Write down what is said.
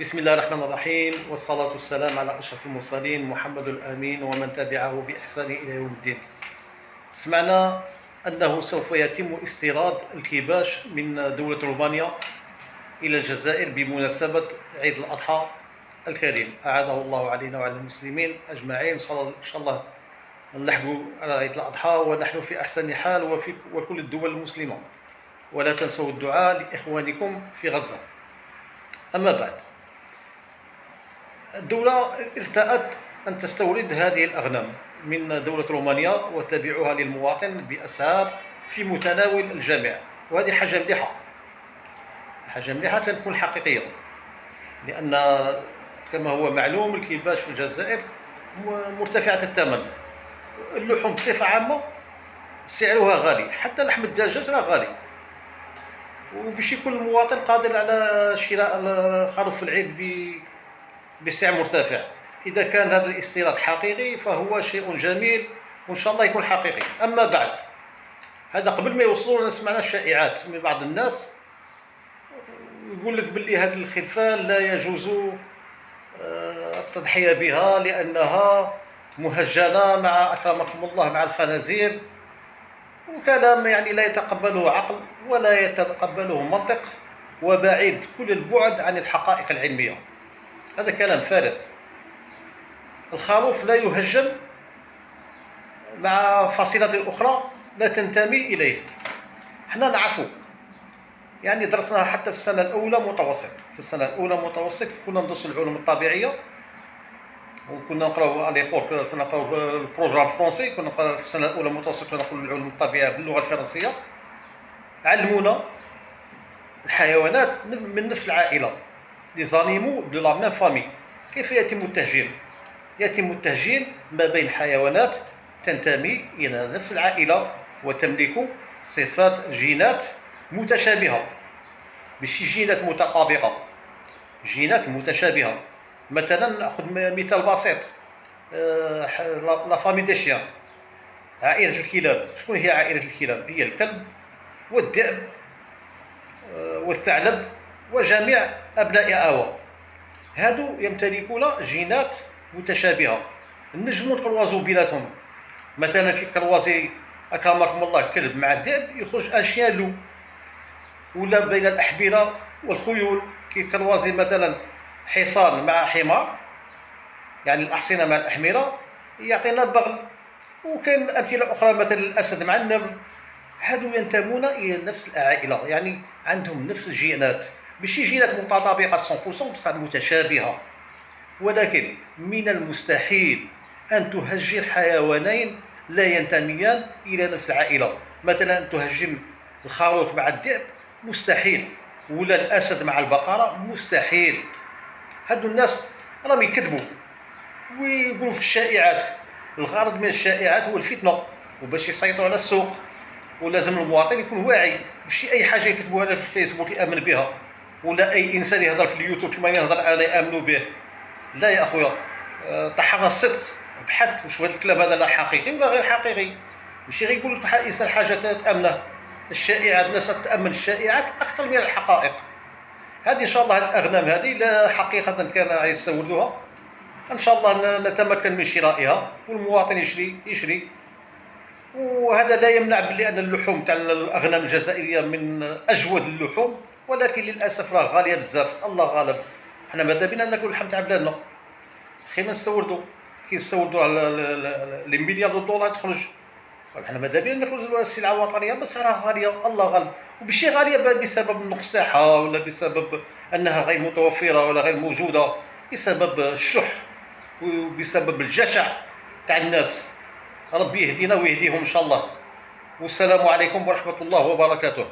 بسم الله الرحمن الرحيم، والصلاة والسلام على أشرف المرسلين محمد الأمين ومن تبعه بإحسان إلى يوم الدين. سمعنا أنه سوف يتم استيراد الكباش من دولة رومانيا إلى الجزائر بمناسبة عيد الأضحى الكريم، أعاده الله علينا وعلى المسلمين أجمعين. إن شاء الله نلحقوا على عيد الأضحى ونحن في أحسن حال وكل الدول المسلمة، ولا تنسوا الدعاء لإخوانكم في غزة. أما بعد، الدولة ارتأت أن تستورد هذه الأغنام من دولة رومانيا وتبيعها للمواطن بأسعار في متناول الجميع، وهذه حاجة مليحة، حاجة مليحة تكون حقيقية، لأن كما هو معلوم الكباش في الجزائر مرتفعة الثمن. اللحوم بصفة عامة سعرها غالي، حتى لحم الدجاج راه غالي، وباش يكون المواطن قادر على شراء خروف العيد بسعر مرتفع. إذا كان هذا الاستيراد حقيقي فهو شيء جميل، وإن شاء الله يكون حقيقي. أما بعد، هذا قبل ما يوصلوا سمعنا الشائعات من بعض الناس يقول لك باللي هذه الخرفان لا يجوز التضحية بها لأنها مهجنة مع أكرمكم الله مع الخنازير، وكلام يعني لا يتقبله عقل ولا يتقبله منطق، وبعيد كل البعد عن الحقائق العلمية. هذا كلام فارغ. الخروف لا يهجن مع فصيلة أخرى لا تنتمي إليه. احنا نعرفوا، يعني درسناها حتى في السنة الأولى متوسط. في السنة الأولى متوسط كنا ندرسوا العلوم الطبيعية، وكنا نقراو اليبورك، كنا نقراو البروغرام فرونسي، كنا نقراو في السنة الأولى متوسط كنا نقراو العلوم الطبيعية باللغة الفرنسية. علمونا الحيوانات من نفس العائلة، لي زانيمو دو لا ميم فامي. كيف يتم التهجين؟ يتم التهجين ما بين حيوانات تنتمي إلى نفس العائلة وتملك صفات جينات متشابهة، ماشي جينات متطابقة، جينات متشابهة. مثلا نأخذ مثال بسيط، لا فامي دي شيان، عائلة الكلاب. شكون هي عائلة الكلاب؟ هي الكلب والذئب والثعلب وجميع أبناء آوى. هادو يمتلكون جينات متشابهة، نجمو نكروازو بيناتهم. مثلا كي كروازي أكرمكم الله كلب مع الذئب يخرج ان شيان لو، ولا بين الأحبرة والخيول كي كروازي مثلا حصان مع حمار، يعني الأحصنة مع الأحمرة يعطينا بغل. وكاين أمثلة أخرى مثلا الأسد مع النمر. هادو ينتمون إلى نفس العائلة، يعني عندهم نفس الجينات، ماشي جينات متطابقة 100% بصح متشابهة. ولكن من المستحيل أن تهجن حيوانين لا ينتميان إلى نفس العائلة. مثلا أن تهجن الخروف مع الذئب مستحيل، ولا الأسد مع البقرة مستحيل. هادو الناس راهم يكذبوا ويقولوا في الشائعات. الغرض من الشائعات هو الفتنة وباش يسيطروا على السوق، ولازم المواطن يكون واعي، ماشي أي حاجة يكتبوها في الفيسبوك يأمن بها، ولا أي إنسان يهضر في اليوتيوب كما يهضر أنا يأمنوا به. لا يا أخويا، تحرى الصدق، بحث وشوف هذا الكلام هذا لا حقيقي ولا غير حقيقي. ماشي غير يقول لك إنسان حاجة تأمنه. الشائعات، الناس تأمن الشائعات أكثر من الحقائق. هذه إن شاء الله الأغنام هذه لا حقيقة كان عايز يستوردوها، إن شاء الله نتمكن من شرائها والمواطن يشري. وهذا لا يمنع بلي أن اللحوم تاع الأغنام الجزائرية من أجود اللحوم، ولكن للأسف راه غالية بزاف. الله غالب، حنا ماذا بينا ناكلو اللحم تاع بلادنا، خير ما نستوردو. كي نستوردو لي مليار دولار تخرج، حنا ماذا بينا ناكلو السلعة الوطنية، بس راه غالية. الله غالب، وماشي غالية بسبب النقص تاعها ولا بسبب أنها غير متوفرة ولا غير موجودة، بسبب الشح وبسبب الجشع تاع الناس. ربي يهدينا ويهديهم إن شاء الله. والسلام عليكم ورحمة الله وبركاته.